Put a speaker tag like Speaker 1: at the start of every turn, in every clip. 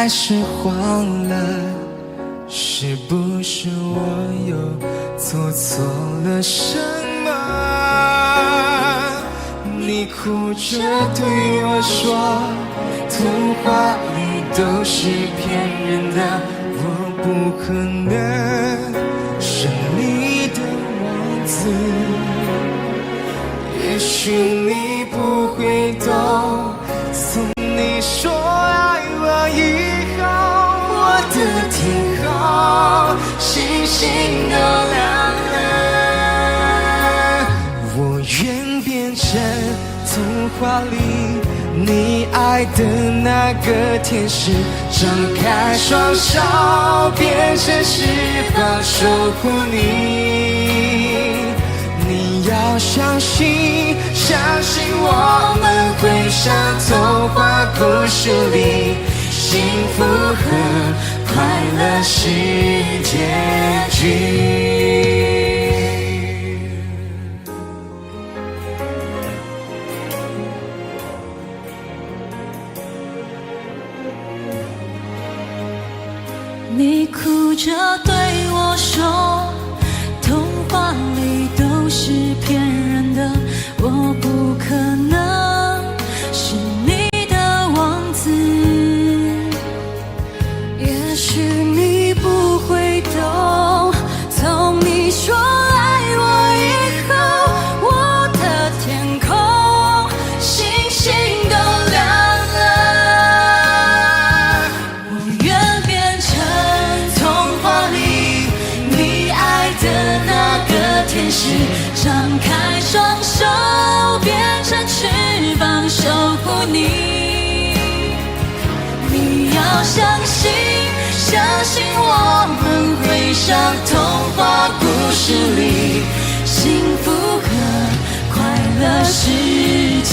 Speaker 1: 还是慌了？是不是我又做错了什么？你哭着对我说，童话里都是骗人的，我不可能是你的王子。也许你不会懂，从你说爱我以后，我的天空星星都亮了。我愿变成童话里你爱的那个天使，张开双手，变成翅膀守护你。你要相信，相信我们会像童话故事里，幸福和快乐是结局。
Speaker 2: 你哭着对我说，童话里都是骗人的，我不可能是你的王子。也许你不会懂，从你说爱我以后，我的天空星星都亮了。我愿变成童话里你爱的那个天使，张开双手，变成翅膀守护你。你要相信，相信我们会像童话故事里，幸福和快乐是结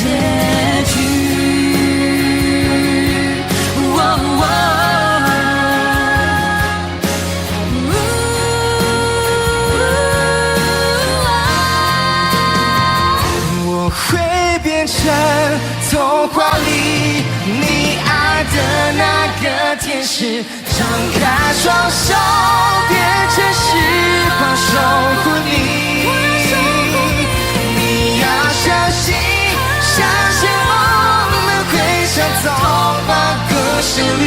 Speaker 2: 局。
Speaker 1: 我会变成童话里你爱的那个天使，张开双手，变成翅膀守护你。你要相信，相信我们会像童话故事里，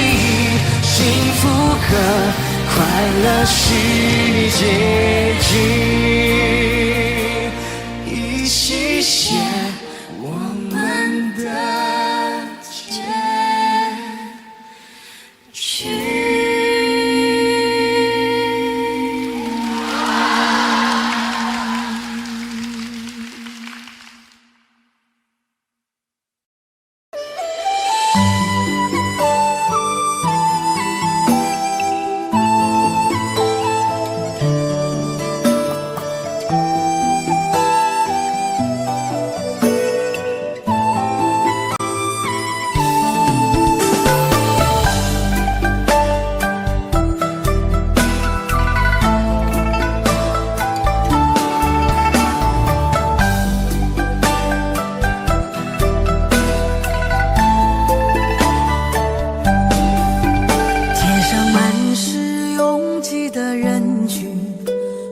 Speaker 1: 幸福和快乐是结局。一起写我们的结局。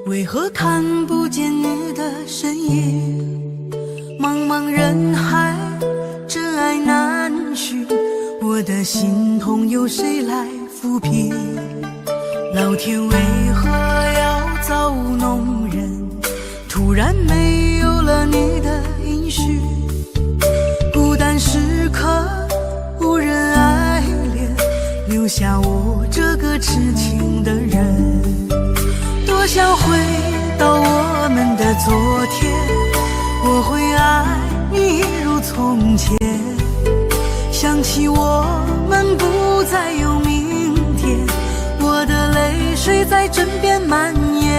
Speaker 3: 为何看不见你的身影？茫茫人海，真爱难寻，我的心痛由谁来抚平？老天为何要造物弄人？突然没有了你的音讯，孤单时刻无人爱怜，留下我这个痴情的人。多想回到我们的昨天，我会爱你如从前。想起我们不再有明天，我的泪水在枕边蔓延。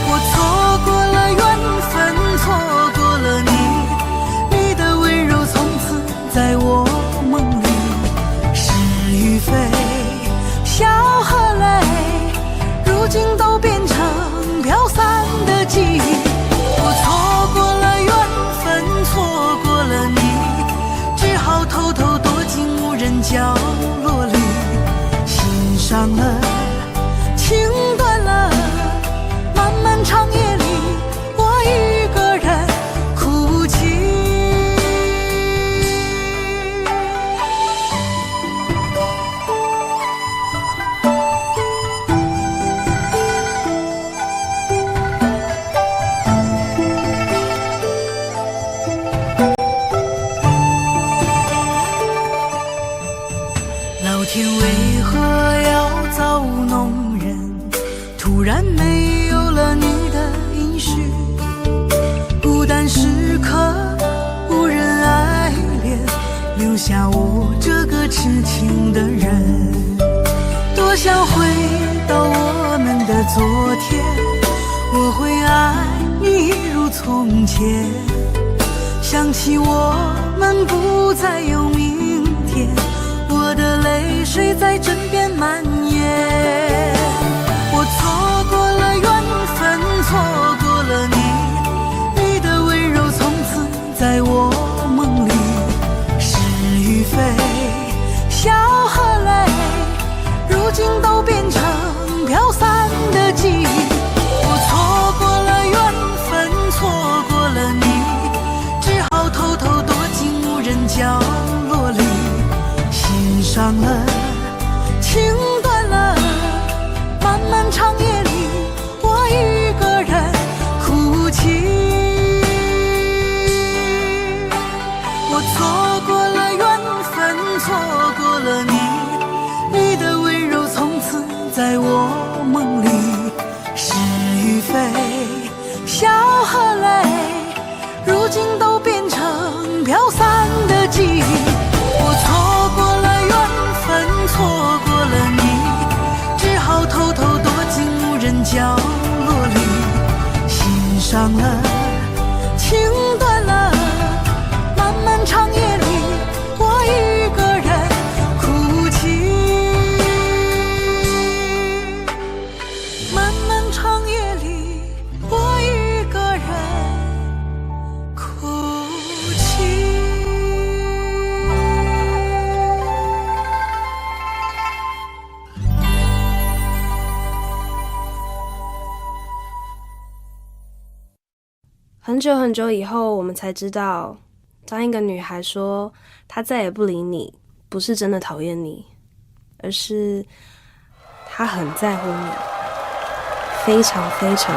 Speaker 3: 我错过了缘分，错过了你，你的温柔从此在我梦里。是与非，笑和泪，如今都变成飘散的记忆。我错过了缘分，错过了你，只好偷偷躲进无人角落里。伤了，情断了，漫漫长夜里，我一个人哭泣。老天为何要造物弄人？突然没有了你的应许，孤单时刻无人爱怜，留下我这个痴情的人。多想回到我们的昨天，我会爱你一如从前。想起我们不再有明天，我的泪水在枕边蔓延。我错过了缘分，错过了你，你的温柔从此在我梦里。是与非，笑和泪，如今都变成飘散的记忆。我错过了缘分，错过了你，只好偷偷躲进无人角落里。心伤了，情断了，漫漫长夜里，我一个人哭泣。我错过了缘分，错过了你，你的温柔从此在我梦里。是与非，笑和泪，如今都变成飘散的记忆。我错过了缘分，错过了你，只好偷偷躲进无人角落里。心伤了，情断了，漫漫长夜里，我一个人哭泣。漫漫长夜里，我一个人哭泣。
Speaker 4: 很久很久以后，我们才知道，当一个女孩说她再也不理你，不是真的讨厌你，而是她很在乎你，非常非常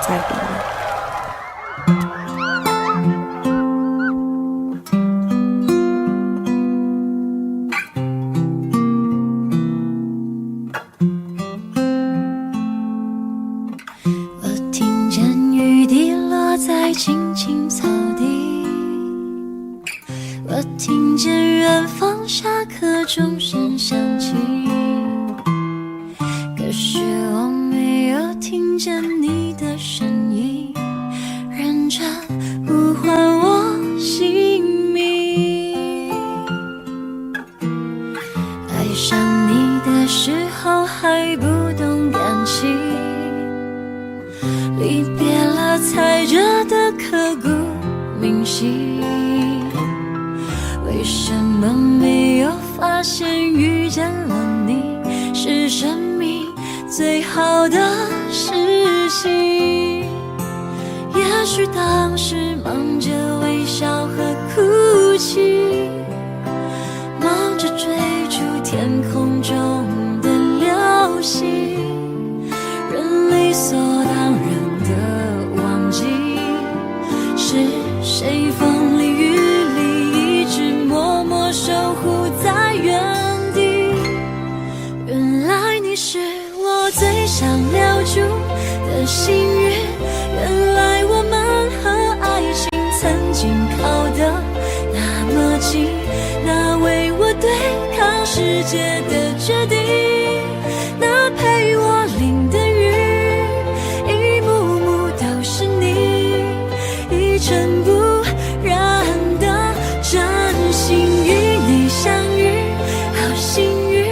Speaker 4: 在乎你。
Speaker 2: 我听见雨滴落在青青草地，我听见远方下课钟声响起，可是我没有听见你的声音，认真呼唤我姓名。爱上你的时候还不懂感情，离别了才觉得刻骨铭心。为什么没有发现遇见了你是生命最好的事情？也许当时忙着微笑和哭泣，忙着追逐天空中的流星，人理所当然的忘记是谁风里雨里一直默默守护在原地。原来你是我最想留住的幸运，原来我们和爱情曾经靠得那么近，那为我对抗世界的决定，那陪我淋的雨，一幕幕都是你，一尘不染的真心与你相遇，好幸运，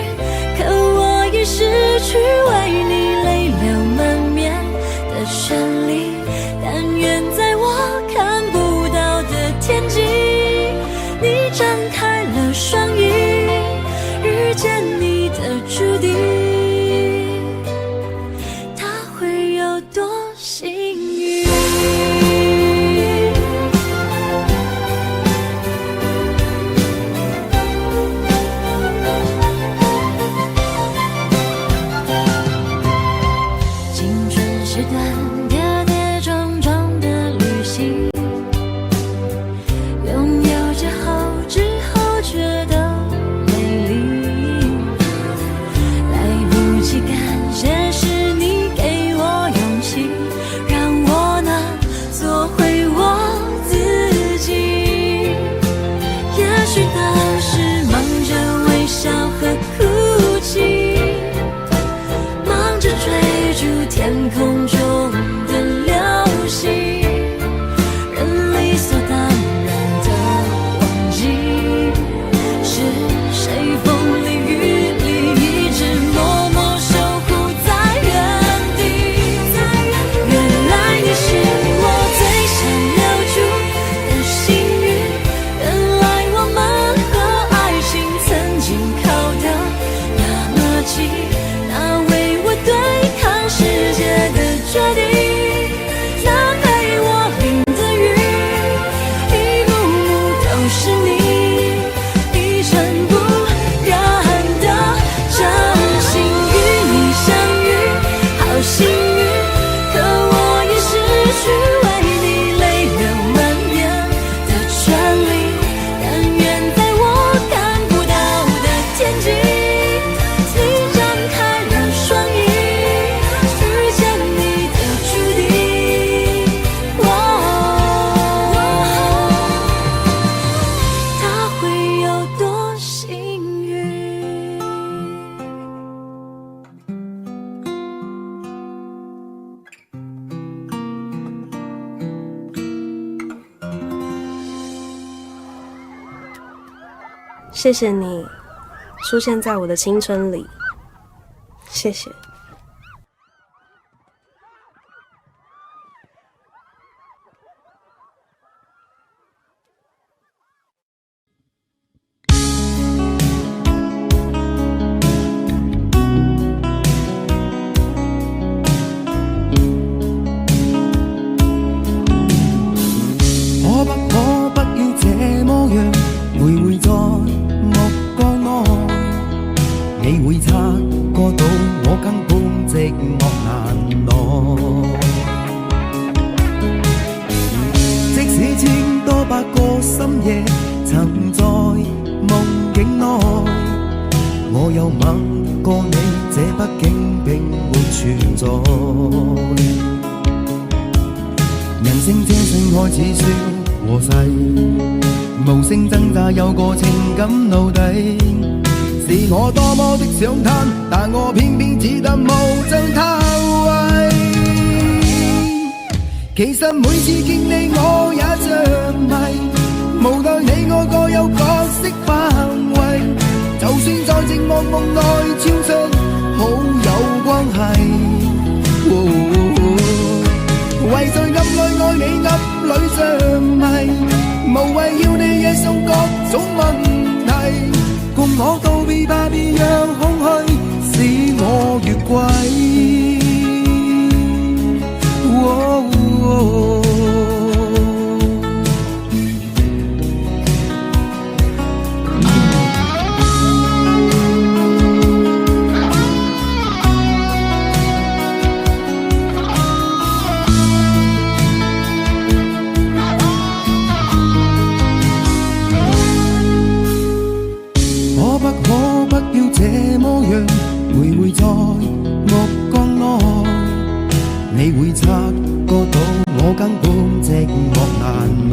Speaker 2: 可我已失去为你泪流满面的权利，但愿在我看不到的天际，你张开了双翼，遇见你的注定。
Speaker 4: 谢谢你出现在我的青春里，谢谢。
Speaker 1: 你會察覺到我根本寂寞難耐。即使千多百個深夜曾在夢境內，我有吻過你，這畢竟並沒存在。人聲這聲開始說和諧，無聲掙扎有個情感奴隸。是我多麼的想貪，但我偏偏只得無盡偷慰。其實每次見你我也着迷，無奈你我各有角色範圍，就算在寂寞夢內超出好友關係。為在暗裏愛你暗裏着迷，無謂要你惹上各種問題。共我道別吧，別讓空虛使我越軌。徘徊在目光內，你會察覺到我根本寂寞難耐。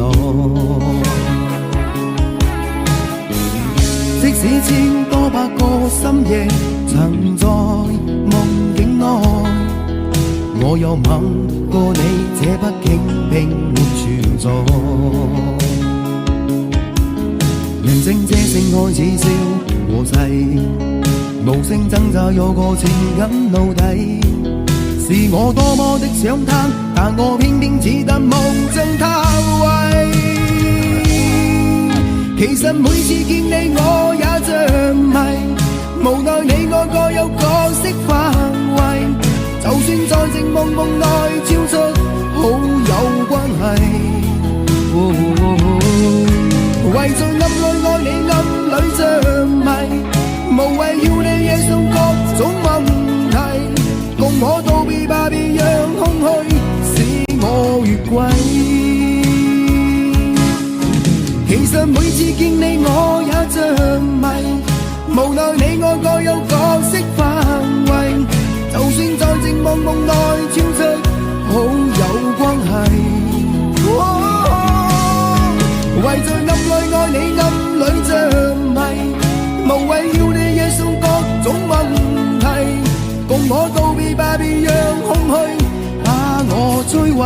Speaker 1: 即使千多百個深夜曾在夢境內，我有吻過你，這畢竟並沒存在。人聲這聲開始笑和諧，無聲掙扎有個情感奴隸。是我多麼的想貪，但我偏偏只得無盡偷慰。其實每次見你我也着迷，無奈你我各有角色範圍，就算在寂寞夢內超出好友關係。為在暗裏愛你暗裏着迷，無謂要你惹上各種問題。共我道別吧，別讓空虛使我越軌。其實每次見你我也着迷，無奈你我各有角色範圍，就算在寂寞夢內超出好友關係。為在暗裏愛你暗裏着迷，無謂要你惹上各種問題。共我道別吧，別讓空虛把我摧毀。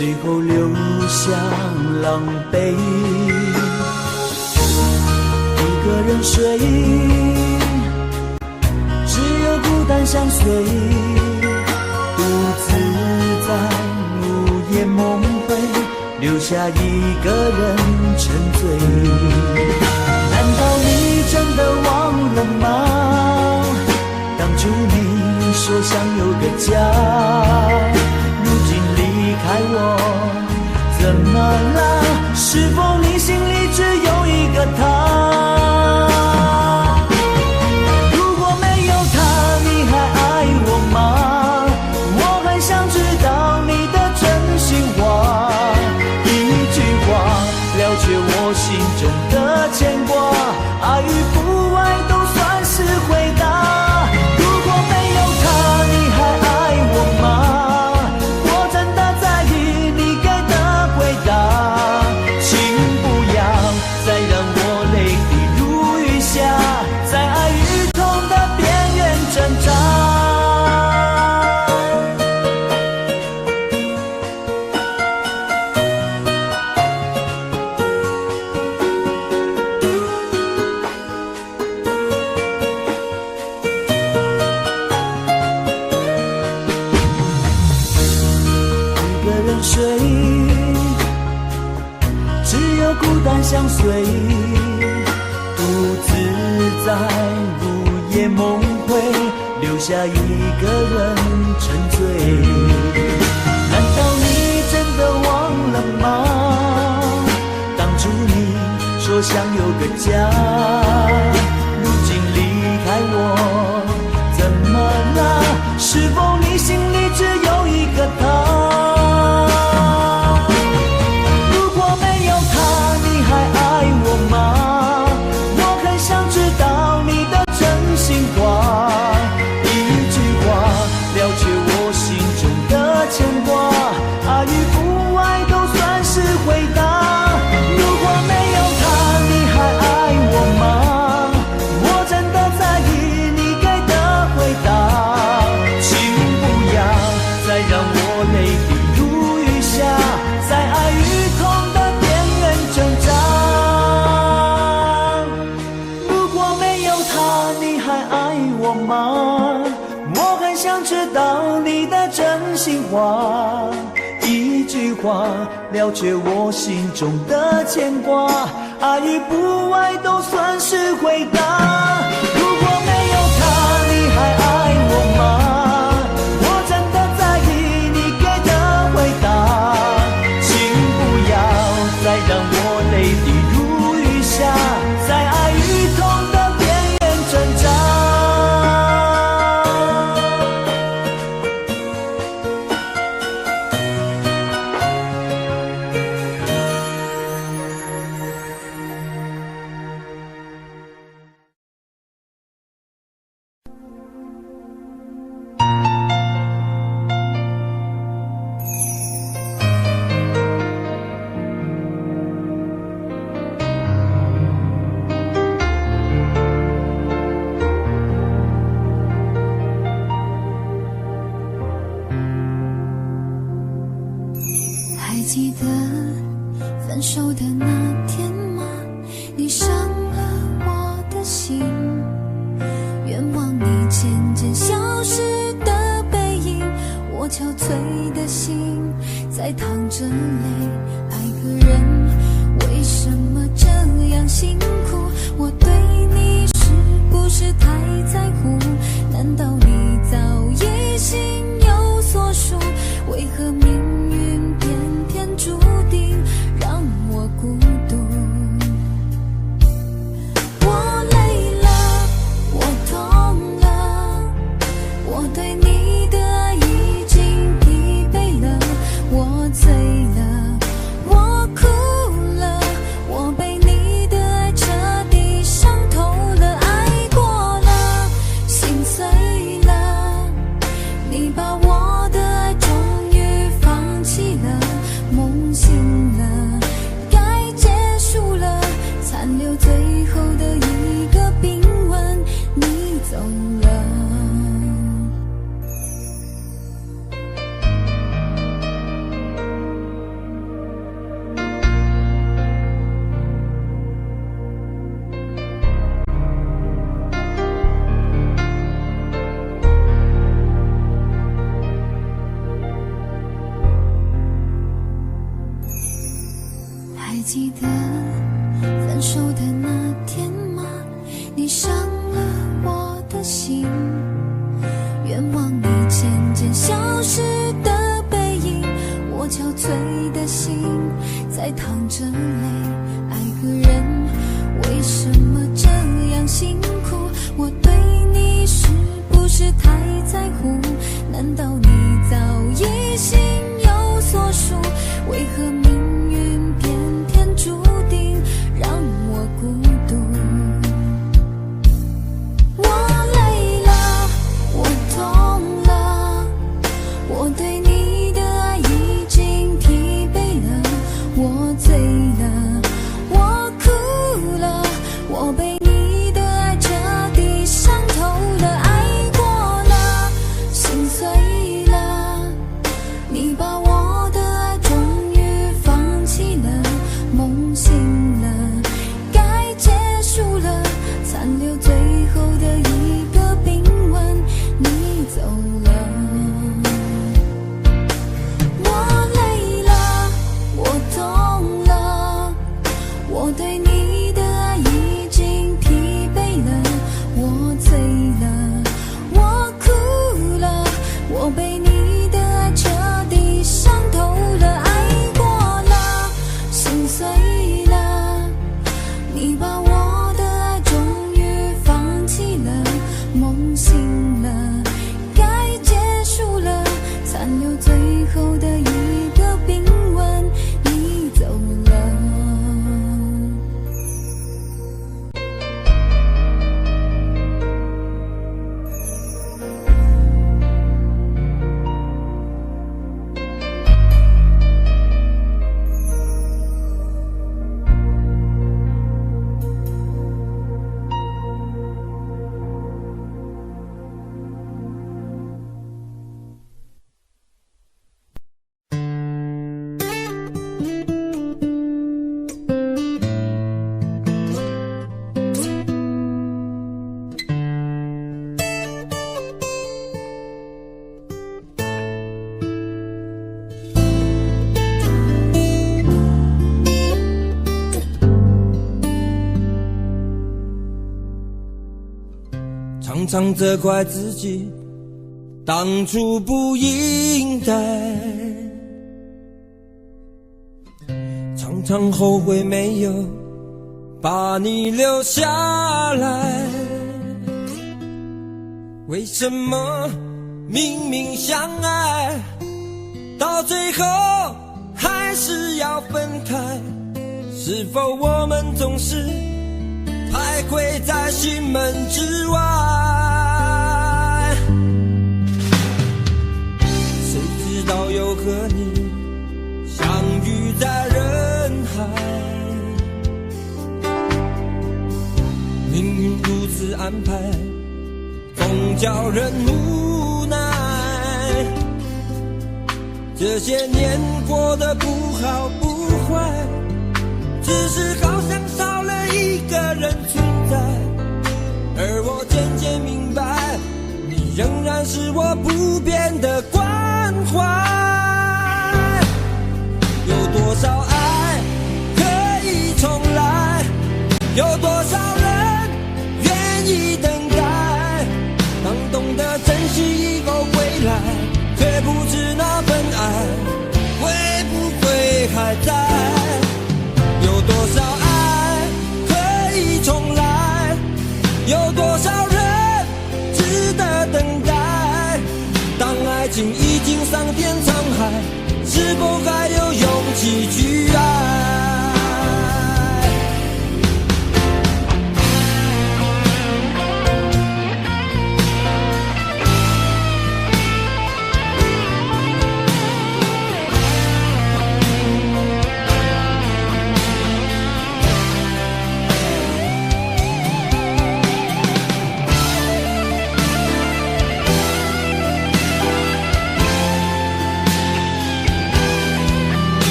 Speaker 5: 最后留下狼狈。一个人睡，只有孤单相随，独自在午夜梦回，留下一个人沉醉。难道你真的忘了吗？当初你说想有个家，如今离开我怎么了？是否你心里只有一个他？如果没有他，你还爱我吗？我很想知道你的真心话，一句话了却我心中的牵挂，爱与不爱都算是回答。如果没有他，你还爱我吗？我真的在意你给的回答，请不要再让我泪滴如雨下，在爱与痛的边缘挣扎。睡，只有孤单相随，独自在午夜梦回，留下一个人沉醉。难道你真的忘了吗？当初你说想有个家，如今离开我怎么了？是否你心里只有一个他？我很想知道你的真心话，一句话了却我心中的牵挂，爱与不爱都算是回答。如果没有他，你还爱我吗？我真的在意你给的回答，请不要再让我泪滴如雨下，在爱与痛的边缘挣扎。
Speaker 2: 还记得分手的那天吗？你伤了我的心，愿望你渐渐消失的背影，我憔悴的心在淌着泪。爱个人为什么这样辛苦？我对你是不是太在乎？难道你早已心有所属？为何命运偏偏注定让我孤独？我累了，我痛了，我对你的爱已经疲惫了，我醉了，还记得分手的那天吗？你伤了我的心，愿望你渐渐消失的背影，我憔悴的心在淌着泪。爱个人为什么这样辛苦？我对你是不是太在乎？难道你早已心有所属？为何命运偏偏注定让我孤独？我累了，我痛了，我对你的爱已经疲惫了，我醉了，我哭了，我被你的爱彻底伤透了，爱过了，心碎了，你把我的爱终于放弃了，梦醒了，该结束了，残留最后的一个冰吻，你走了。我累了，我痛了，我对你的爱已经疲惫了，我醉了，我哭了，我被你的爱彻底伤透了，爱过了，心碎了，你把我的爱终于放弃了，梦醒了，该结束了，残留最后的一个冰吻，你走了。
Speaker 1: 常常责怪自己当初不应该，常常后悔没有把你留下来。为什么明明相爱，到最后还是要分开？是否我们总是徘徊在心门之外？谁知道又和你相遇在人海，命运如此安排，总叫人无奈。这些年过得不好不坏，只是好像少了一个人存在，而我渐渐明白，你仍然是我不变的关怀。有多少爱可以重来，有多少人愿意等待，当懂得珍惜以后回来，却不知那份爱会不会还在。有多少爱可以重来，有多少人值得等待，当爱情已经桑田沧海，是否还有勇气去爱？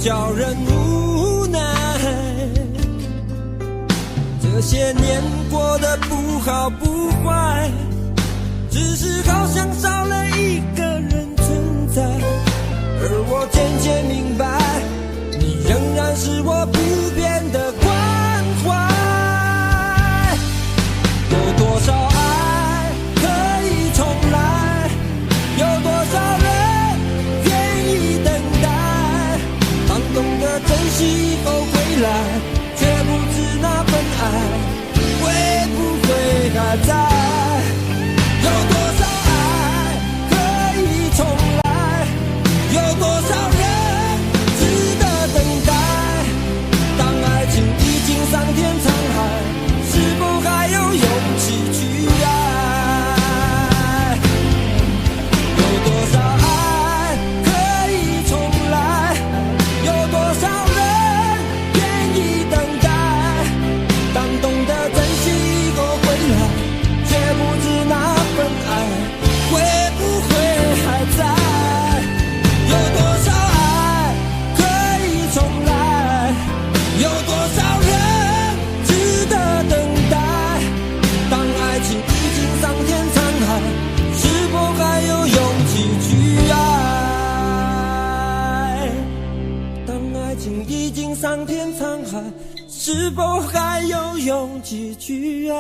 Speaker 6: 叫人无奈。这些年过得不好不坏，只是好像少了一个人存在。而我渐渐明白，你仍然是我不变的关怀。有多少爱可以重来？有多少人愿意等待？当懂得珍惜以后回来，却不知那份爱会不会还在？有多少爱可以重来？有多少人值得等待？当爱情已经桑田沧海，是否还有勇气去爱？有多少爱可以重来？有多少人愿意等待？当懂得珍惜以后回来，却不知那份爱会不会还在？有多少爱可以重来？有多少人值得等待？当爱情已经桑田沧海，是否还有勇气去爱？当爱情已经桑田沧海，是否还有勇气去爱？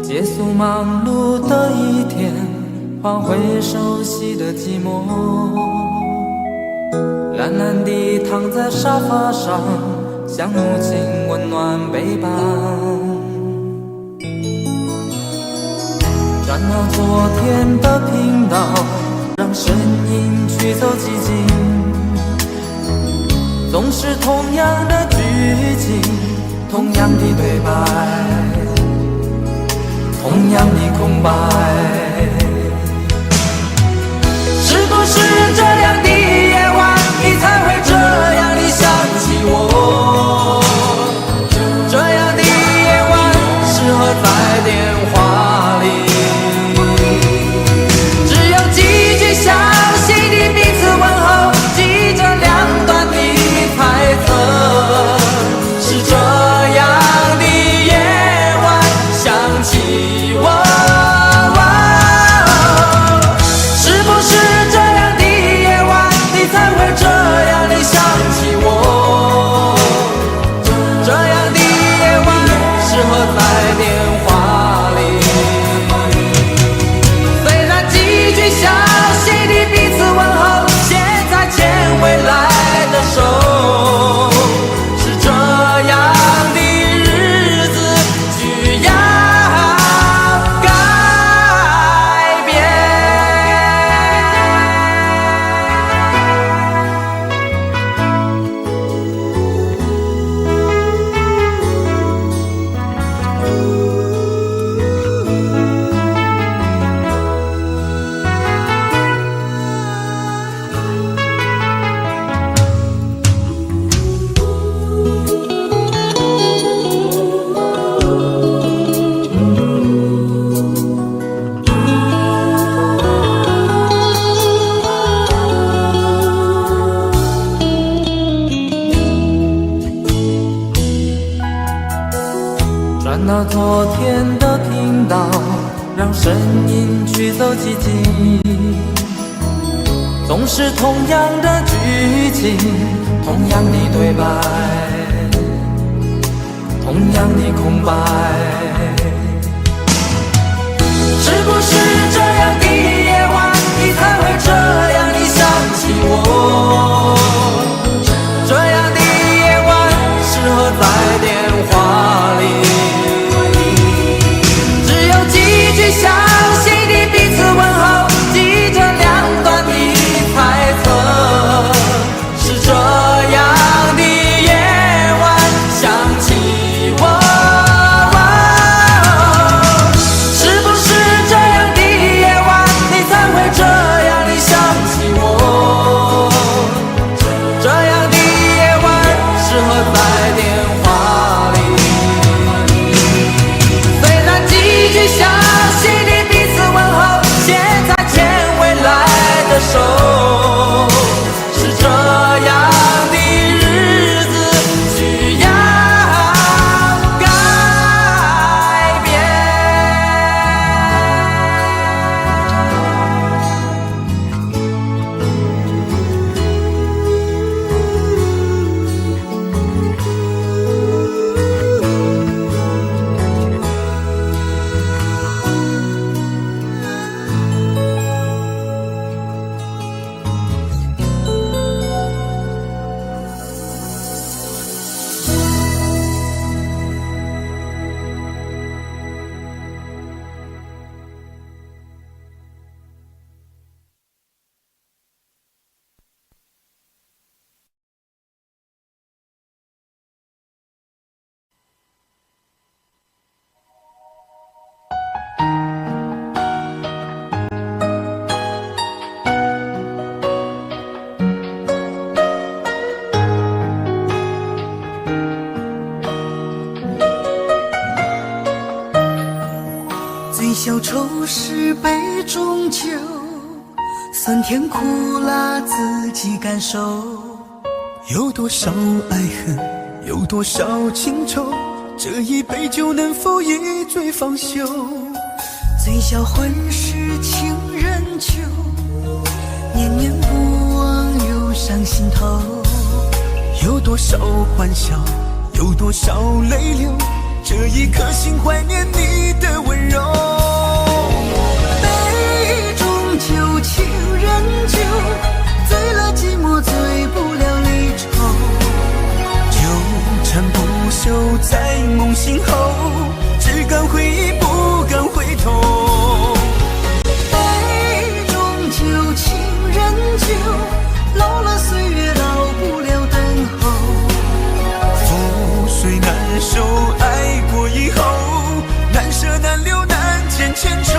Speaker 5: 结束忙碌的一天，换回熟悉的寂寞，懒懒地躺在沙发上，像母亲温暖背膀。转到昨天的频道，让声音驱走寂静，总是同样的剧情，同样的对白，同样的空白。是不是这样的夜晚，你才会这样地想起我？这样的夜晚适合在电话里，只有几句小心的彼此问候，记着两端的猜测。是这样的夜晚想起我，是不是这样的夜晚，你才会这样地想起我？这样的夜晚适合在电话里，虽然几句小心的彼此问候，现在牵回来的手，是这样的日子需要改变。转到昨天的频道，让声音驱走寂静，总是同样的剧情，同样的对白，同样的空白。是不是这样的夜晚，你才会这样地想起我？这样
Speaker 3: 愁是杯中酒，酸甜苦辣自己感受。
Speaker 5: 有多少爱恨，有多少情愁，这一杯酒能否一醉方休？
Speaker 3: 醉消魂是情人酒，念念不忘又上心头。
Speaker 5: 有多少欢笑，有多少泪流，这一颗心怀念你的温柔。
Speaker 3: 杯中酒，情人酒，醉了寂寞，醉不了离愁。
Speaker 5: 纠缠不休在梦醒后，只敢回忆不敢回头。
Speaker 3: 杯中酒，情人酒，老了岁月老不了等候。
Speaker 5: 覆水难收，爱过以后，难舍难留难见千愁。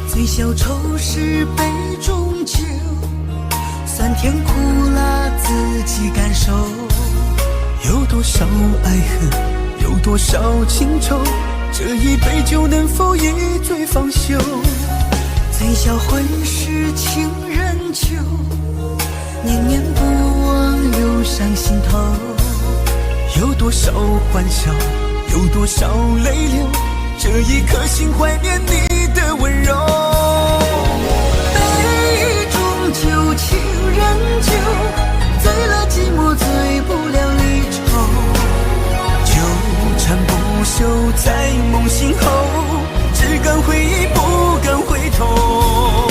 Speaker 3: 醉消愁是杯中酒，酸甜苦辣自己感受。
Speaker 5: 有多少爱恨，有多少情愁，这一杯酒能否一醉方休？
Speaker 3: 醉消魂是情人酒，念念不忘又上心头。
Speaker 5: 有多少欢笑，有多少泪流，这一颗心怀念你的温柔。
Speaker 3: 杯中酒，情人酒，醉了寂寞，醉不了离愁。
Speaker 5: 纠缠不休在梦醒后，只敢回忆不敢回头。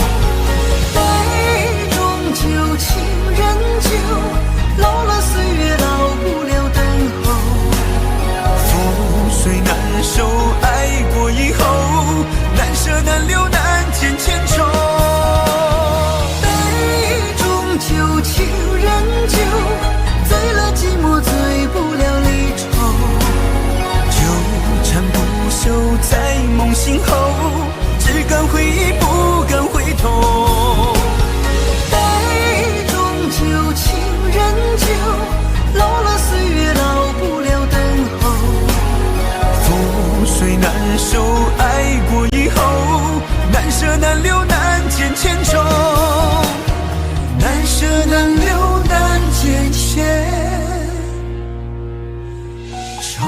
Speaker 3: 杯中酒，情人酒，老了岁月老不了等候。
Speaker 5: 覆水难收，爱过以后，难舍难留难见千愁。
Speaker 3: 杯中酒，情人酒，醉了寂寞，醉不了离愁。
Speaker 5: 纠缠不休在梦醒后，只敢回忆不敢回头。
Speaker 3: 杯中酒，情人酒，老了岁月老不了等候。
Speaker 5: 覆水难收，爱过以后，难舍难留难见千愁。难舍难留难见千愁。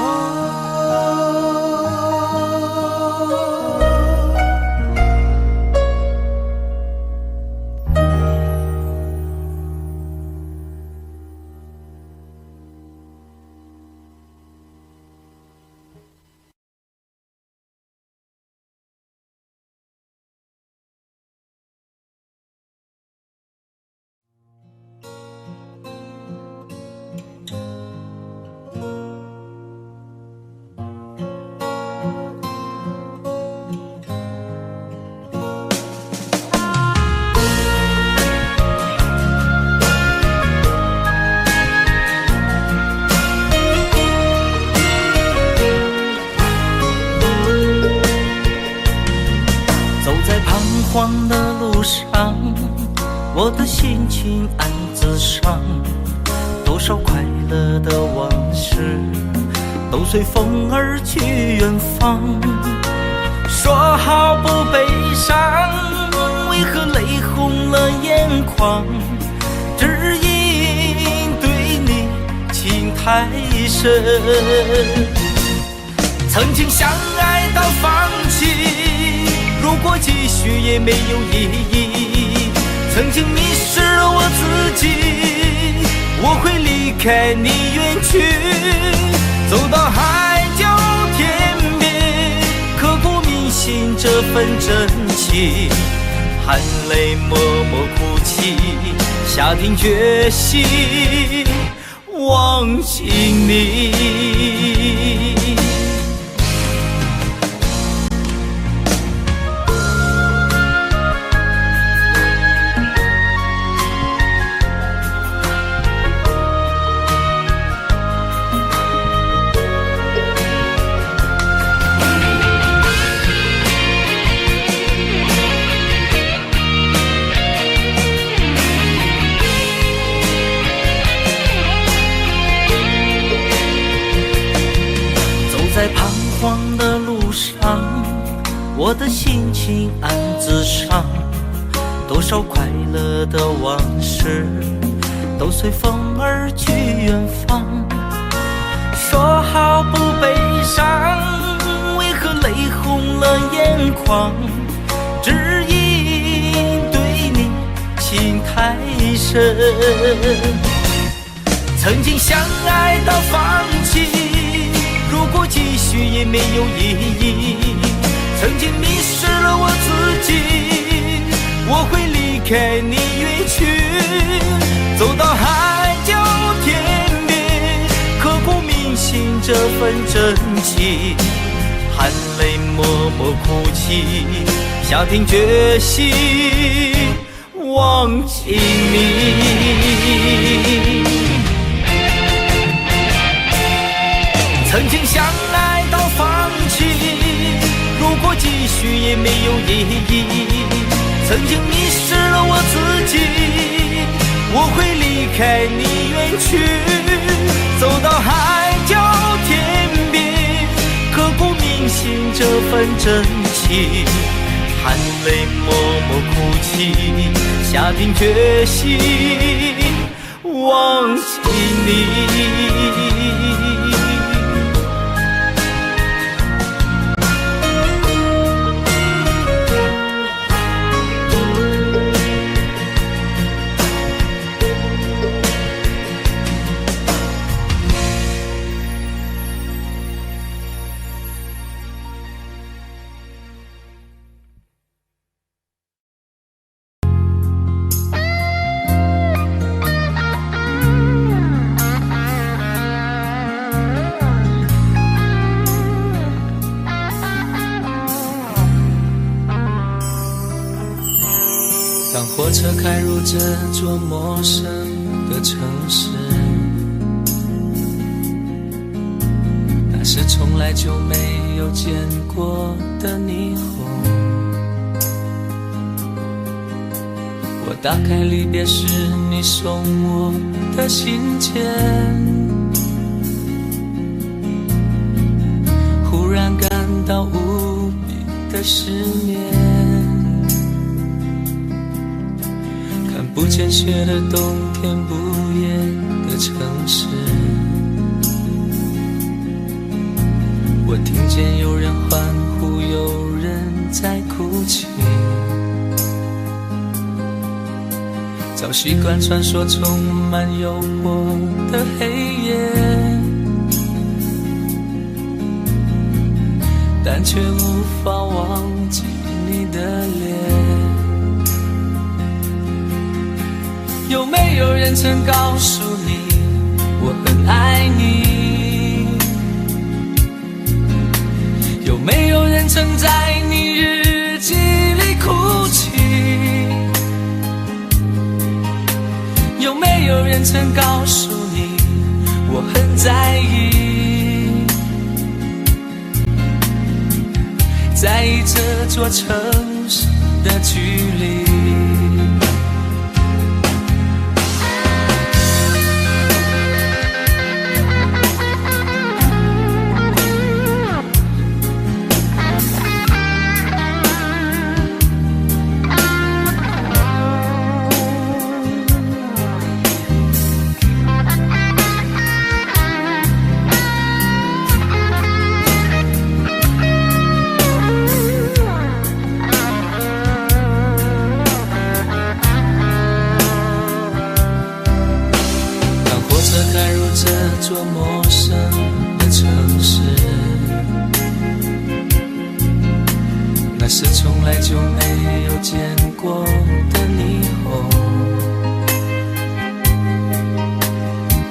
Speaker 7: 慌的路上，我的心情暗自伤，多少快乐的往事都随风而去远方。说好不悲伤，为何泪红了眼眶？只因对你情太深，曾经相爱到放弃，如果继续也没有意义。曾经迷失了我自己，我会离开你远去，走到海角天边，刻骨铭心这份真情，含泪默默哭泣，下定决心忘记你。的心情暗自伤，多少快乐的往事都随风而去远方。说好不悲伤，为何泪红了眼眶？只因对你情太深。曾经相爱到放弃，如果继续也没有意义。曾经迷失了我自己，我会离开你远去，走到海角天边，刻骨铭心这份真情，含泪默默哭泣，下定决心忘记你。曾经相爱到放弃，如果继续也没有意义。曾经迷失了我自己，我会离开你远去，走到海角天边，刻骨铭心这份真情，含泪默默哭泣，下定决心忘记你。
Speaker 5: 当火车开入这座陌生的城市，那是从来就没有见过的霓虹。我打开离别时你送我的信件，忽然感到无比的失眠。不见雪的冬天，不夜的城市，我听见有人欢呼，有人在哭泣。早习惯传说充满诱惑的黑夜，但却无法忘记你的脸。有没有人曾告诉你我很爱你？有没有人曾在你日记里哭泣？有没有人曾告诉你我很在意？在意这座城市的距离。这座陌生的城市，那是从来就没有见过的霓虹。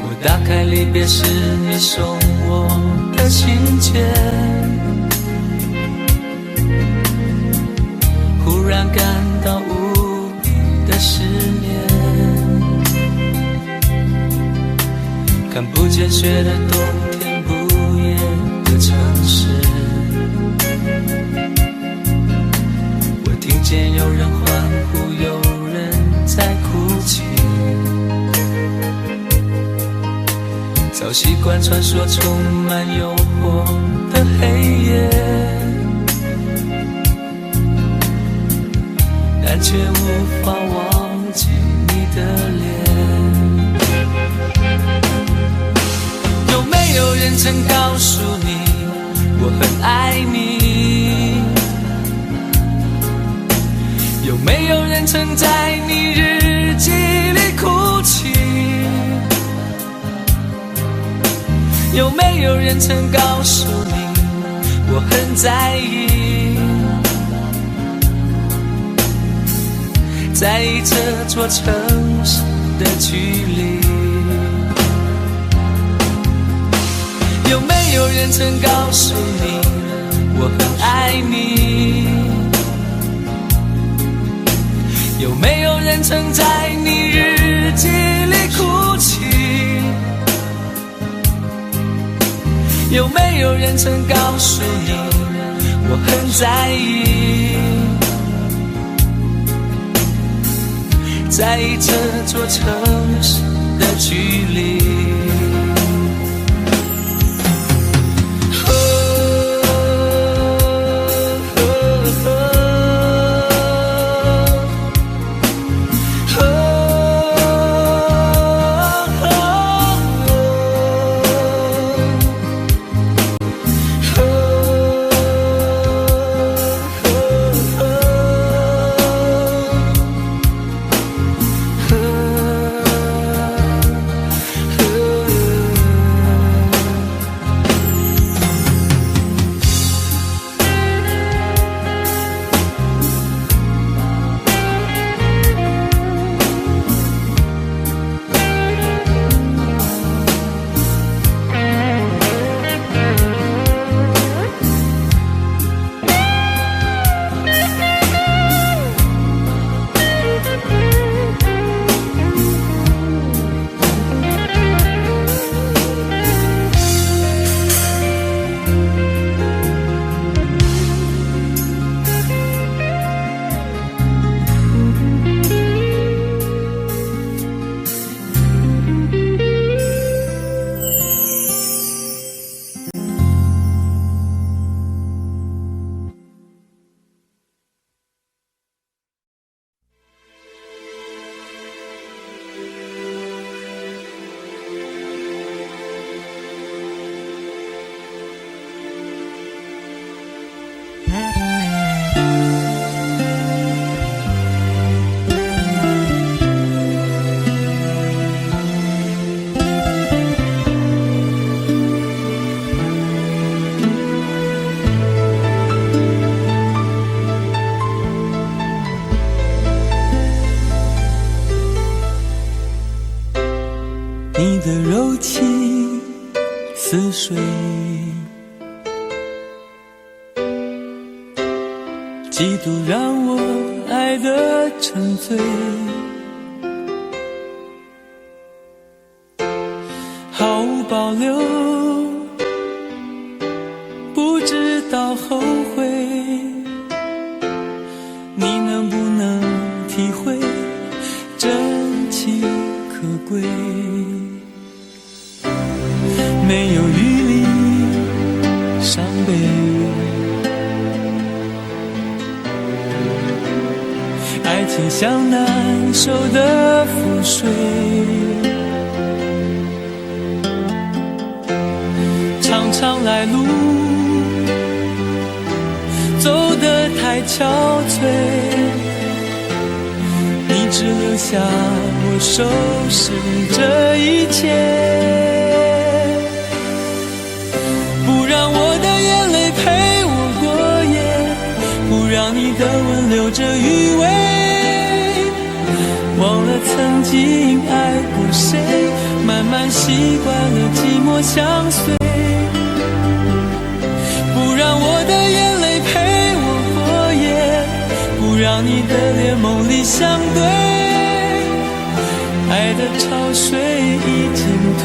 Speaker 5: 我打开离别时你送我的信件，忽然感到无比的失眠。看不见雪的冬天，不夜的城市，我听见有人欢呼，有人在哭泣。早习惯传说充满诱惑的黑夜，但却无法忘记你的脸。有没有人曾告诉你我很爱你？有没有人曾在你日记里哭泣？有没有人曾告诉你我很在意？在意这座城市的距离。有没有人曾告诉你我很爱你？有没有人曾在你日记里哭泣？有没有人曾告诉你我很在意？在意这座城市的距离。
Speaker 6: 你的柔情似水，几度让我爱得沉醉，毫无保留，不知道后悔。你能不能体会真情可贵？没有余力伤悲，爱情像难收的覆水，长长来路走得太憔悴，你只留下我收拾这一切。让你的吻留着余味，忘了曾经爱过谁，慢慢习惯了寂寞相随。不让我的眼泪陪我过夜，不让你的脸梦里相对。爱的潮水已经退，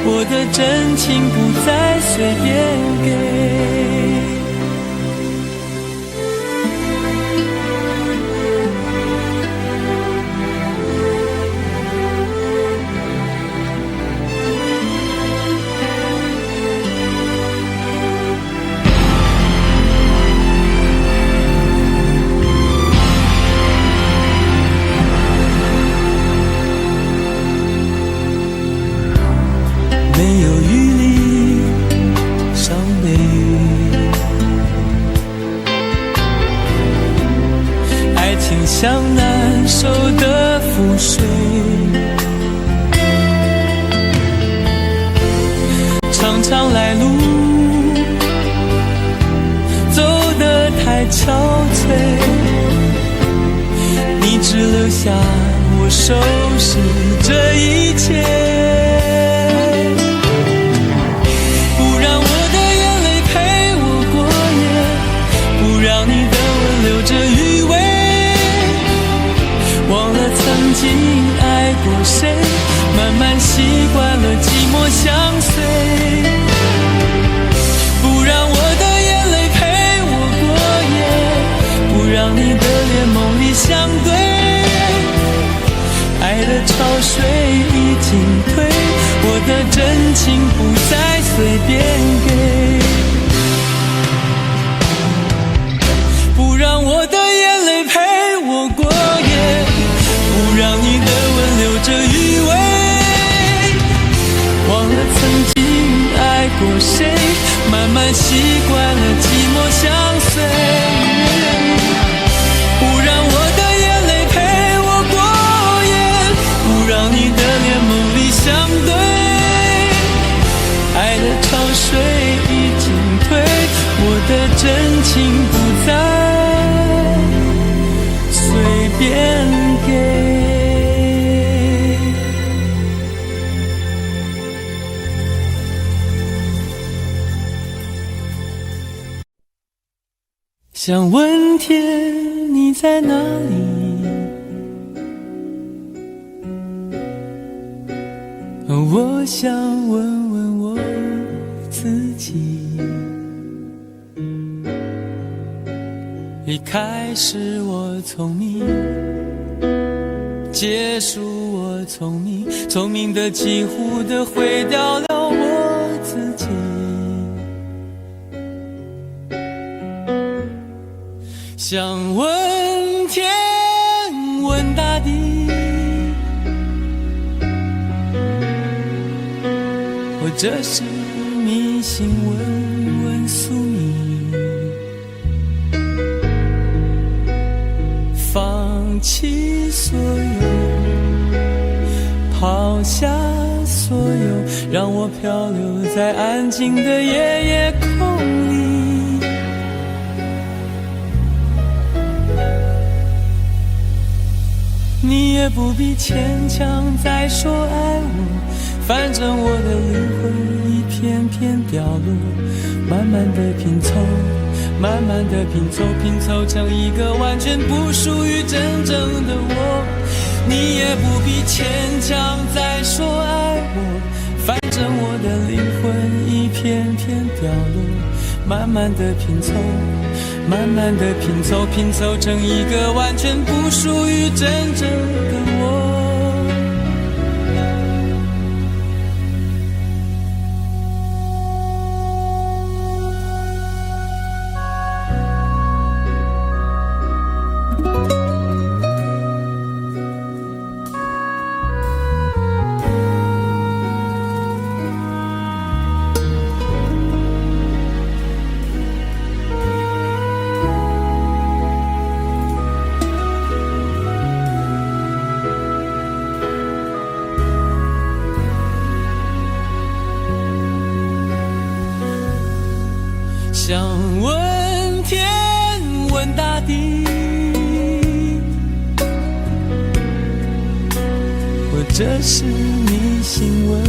Speaker 6: 我的真情不再随便给。受的覆水，常常来路走得太憔悴，你只留下我收拾这一切，不让我的眼泪陪我过夜，不让你的吻留着余味，忘了曾经爱过谁，慢慢习惯了寂寞相随，不让我的眼泪陪我过夜，不让你的脸梦里相对，爱的潮水已经退，我的真情不再随便给，不让我的眼泪陪我过夜，不让你的吻留着余味，忘了曾经爱过谁，慢慢习惯了寂寞相随，不让我的眼泪陪我过夜，不让你的脸梦里相对，爱的潮水已经退，我的真情不再随便给。想问天你在哪里，我想问问我自己，一开始我聪明，结束我聪明，聪明的几乎的毁掉了我自己，想问天问大地，或者是迷信问问宿命，放弃所有，抛下所有，让我漂流在安静的夜夜空里，你也不必牵强再说爱我，反正我的灵魂一片片掉落，慢慢的拼凑，慢慢的拼凑，拼凑成一个完全不属于真正的我，你也不必牵强再说爱我，反正我的灵魂一片片掉落，慢慢的拼凑，慢慢的拼凑，拼凑成一个完全不属于真正的我。想问天问大地，或者是迷信问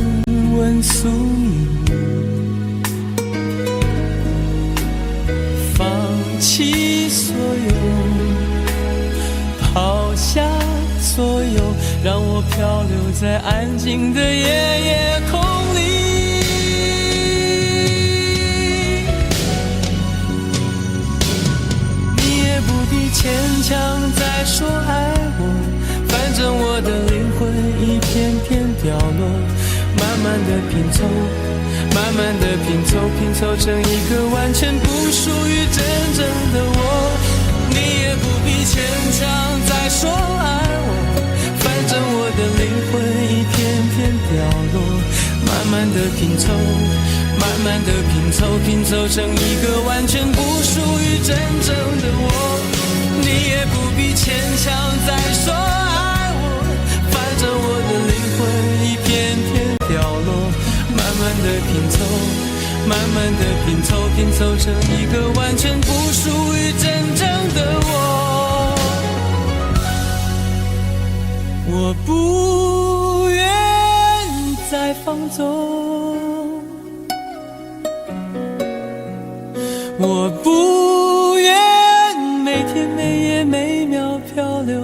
Speaker 6: 问宿命，放弃所有，抛下所有，让我漂流在安静的夜夜空里，牵强再说爱我，反正我的灵魂一片片掉落，慢慢的拼凑，慢慢的拼凑，拼凑成一个完全不属于真正的我，你也不必牵强再说爱我，反正我的灵魂一片片掉落，慢慢的拼凑，慢慢的拼凑，拼凑成一个完全不属于真正的我，你也不必牵强再说慢慢的拼凑成一个完全不属于真正的我。我不愿再放纵，我不愿每天每夜每秒漂流，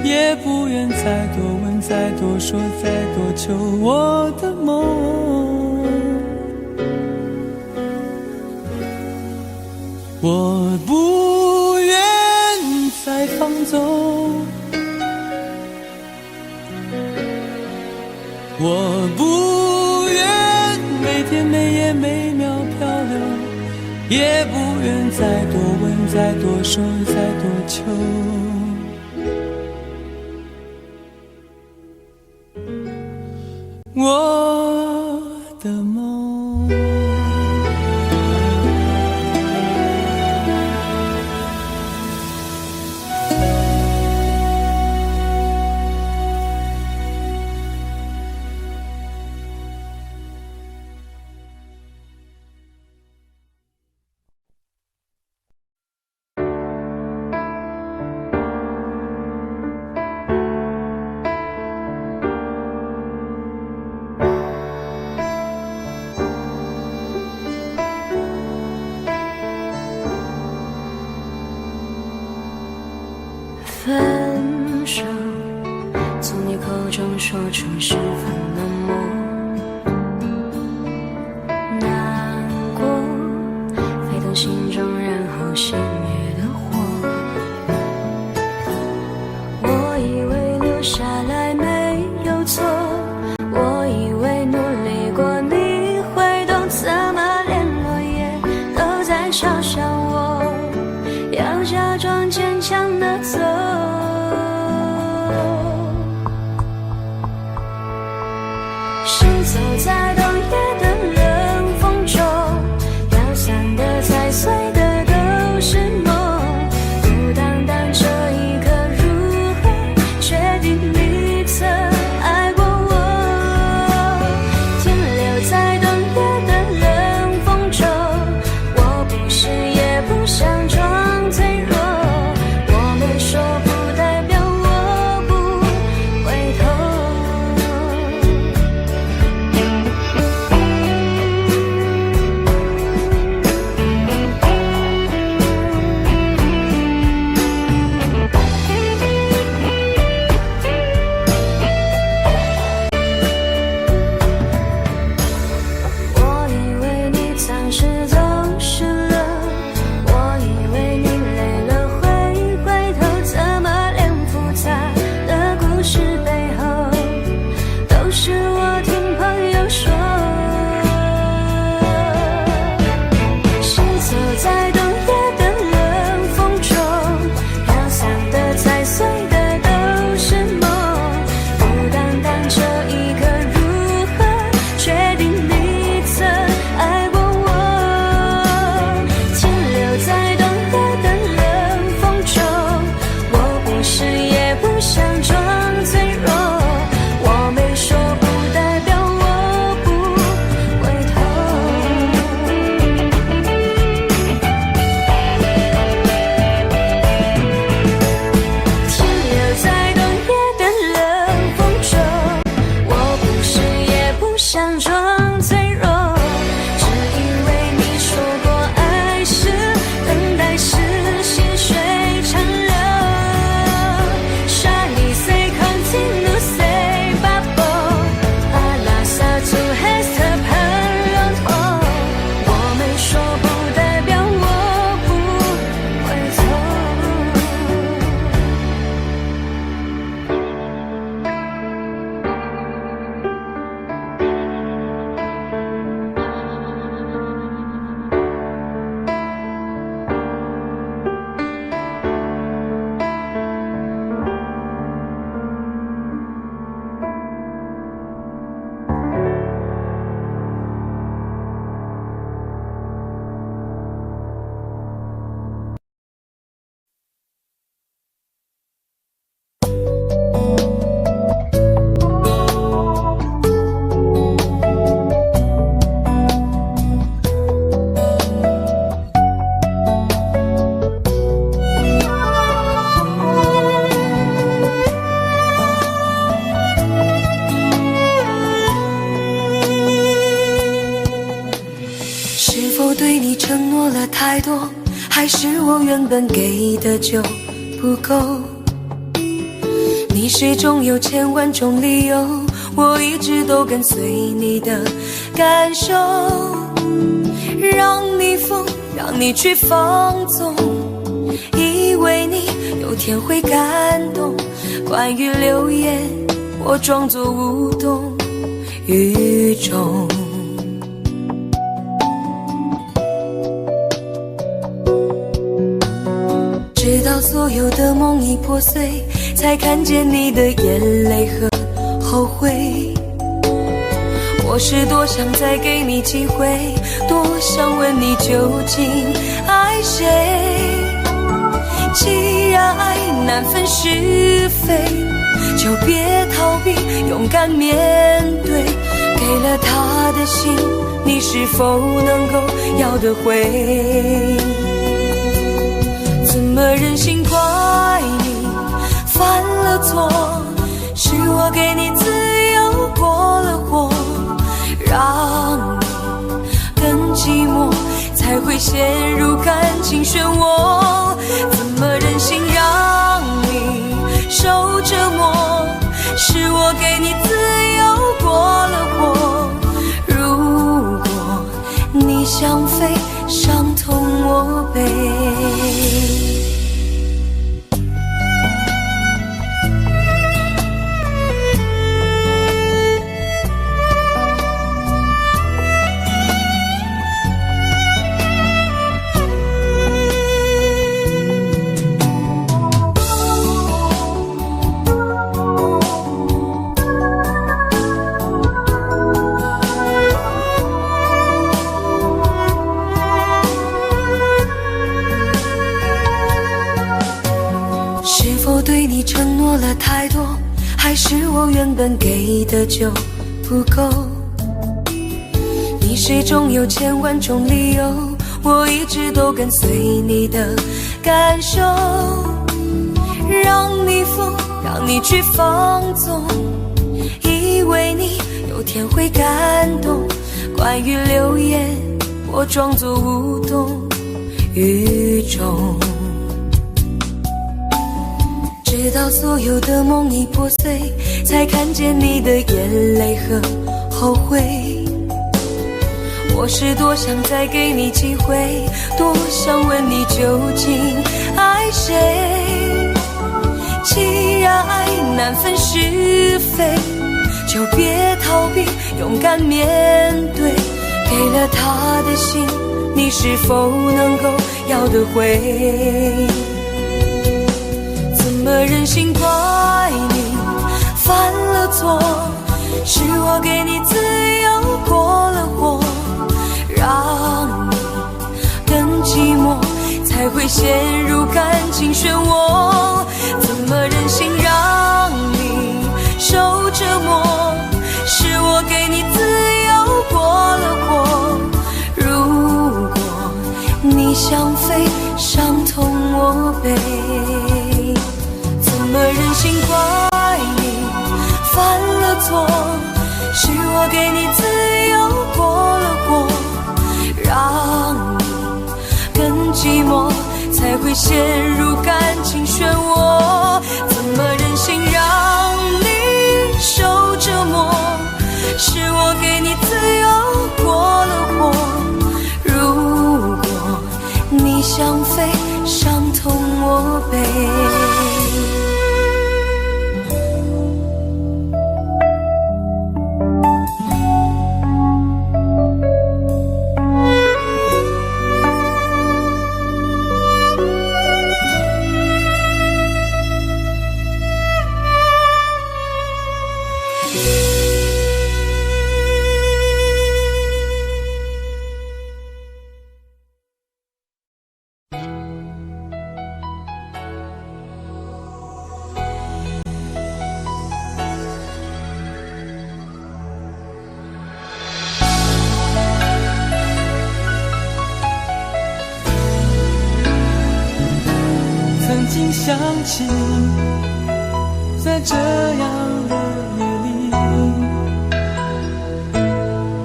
Speaker 6: 也不愿再多问再多说再多求我的梦。我不愿再放纵，我不愿每天每夜每秒漂流，也不愿再多问再多说再多求我的梦。
Speaker 2: 分手，从你口中说出十分冷漠，难过沸腾心中，然后熄灭的火。我以为留下来没有错，我以为努力过你会懂，怎么连落叶都在嘲笑我，要假装坚强的走。行走在冬夜的冷风中，飘散的踩碎的都是梦，孤单单这一刻如何确定你曾爱过我。停留在冬夜的冷风中，我不是也不想装脆弱，我没说不代表我不回头。我以为你暂时走失了，我以为你累了会回头，怎么连复杂的故事背后都是我听朋友说。行走在冬夜的冷风中，飘散的踩碎的都是梦，孤单单这一刻如何确定你曾爱过我。停留在冬夜的冷风中，我不是也不想装脆弱，我没说不代表我不回头。停留在冬夜的冷风中，我不是也不想装脆弱，只因为你说过爱是等待是细水长流。傻你随
Speaker 3: 承诺了太多，还是我原本给的就不够？你始终有千万种理由，我一直都跟随你的感受，让你疯，让你去放纵，以为你有天会感动。关于流言，我装作无动于衷。直到所有的梦已破碎，才看见你的眼泪和后悔。我是多想再给你机会，多想问你究竟爱谁。既然爱难分是非，就别逃避，勇敢面对。给了他的心，你是否能够要得回？怎么忍心怪你犯了错？是我给你自由过了火，让你更寂寞，才会陷入感情漩涡。怎么忍心让你受折磨？是我给你自由过了火。如果你想飞，伤痛我背。对你承诺了太多，还是我原本给的就不够？你始终有千万种理由，我一直都跟随你的感受，让你疯，让你去放纵，以为你有天会感动。关于流言，我装作无动于衷。直到所有的梦已破碎，才看见你的眼泪和后悔。我是多想再给你机会，多想问你究竟爱谁。既然爱难分是非，就别逃避，勇敢面对。给了他的心，你是否能够要得回？怎么忍心怪你犯了错？是我给你自由过了火，让你更寂寞，才会陷入感情漩涡。怎么忍心让你受折磨？是我给你自由过了火。如果你想飞，伤痛我背。怎么忍心怪你犯了错？是我给你自由过了火，让你更寂寞，才会陷入感情漩涡。怎么忍心让你受折磨？是我给你自由过了火。如果你想飞，伤痛我背。
Speaker 6: 想起在这样的夜里，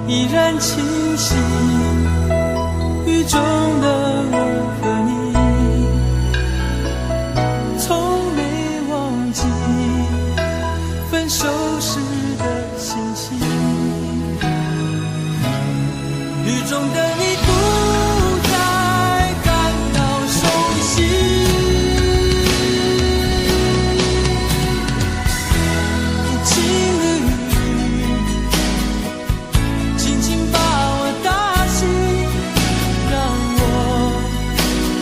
Speaker 6: 依然清晰，雨中
Speaker 5: 分手时的心情。雨中的你不再感到熟悉，无情的雨轻轻把我打醒，让我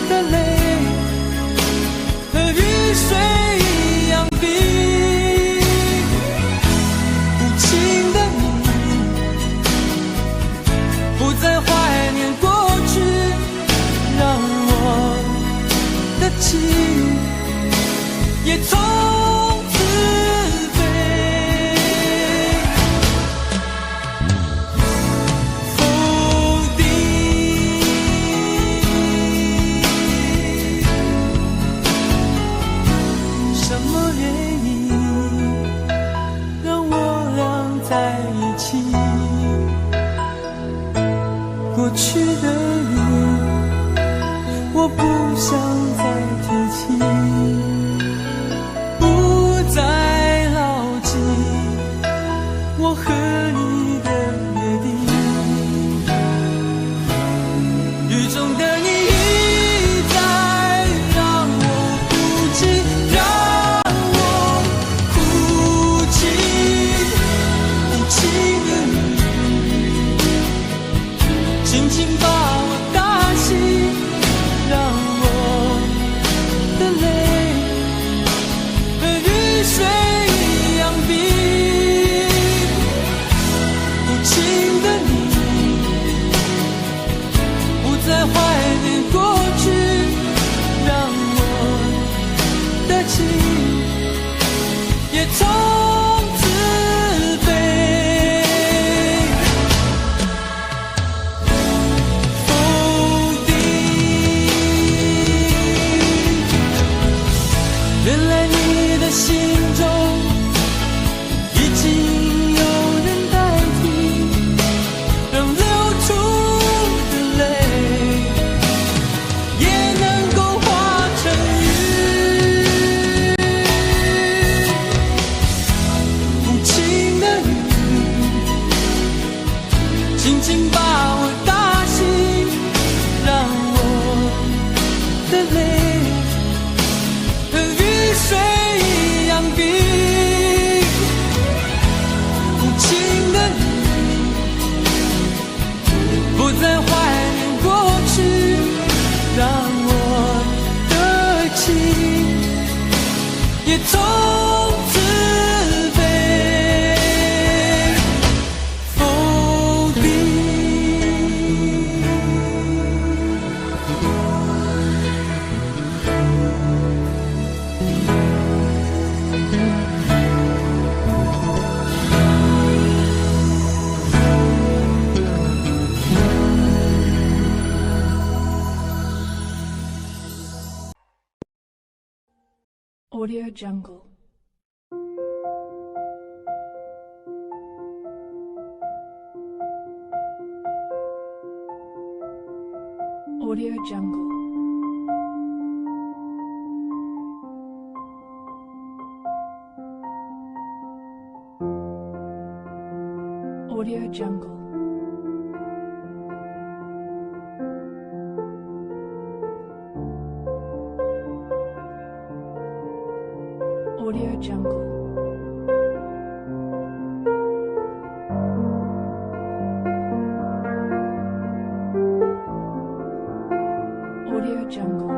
Speaker 5: 的泪和雨水一样冰。无情的你不再怀念过去，让我的情也从此被否定。什么原因让我俩在一起？过去的你，我不想再提起，不再牢记我和你的约定。雨中的你一再让我哭泣，让我哭泣，无情的你轻轻把我打醒，让我的泪和雨水一样冰。无情的你不再怀念过去，让我的情也从此被否定。原来你的心中已经有人代替，让流出的泪也能够化成雨。无情的雨轻轻把我打醒，让我的泪和雨水一样冰。无情的你不再怀念过去，让我的情也从此被否定。
Speaker 8: Audio Jungle. Audio Jungle. Audio Jungle. Audio Jungle. Audio Jungle.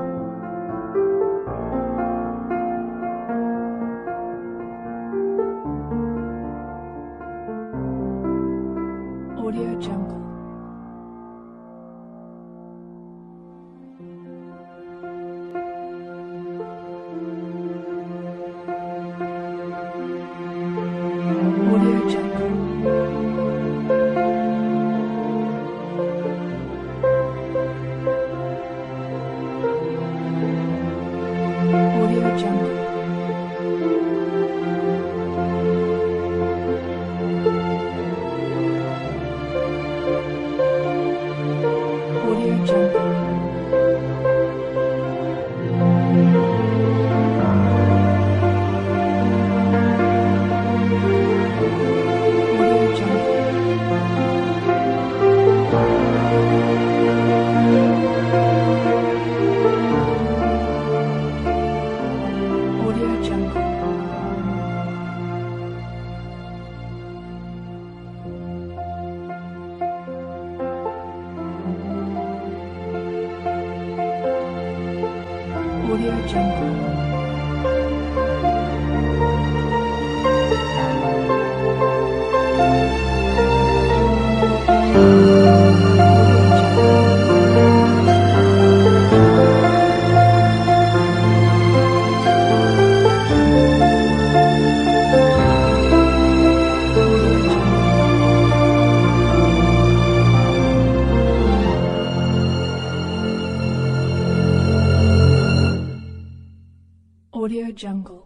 Speaker 8: Audio Jungle. Audio Jungle.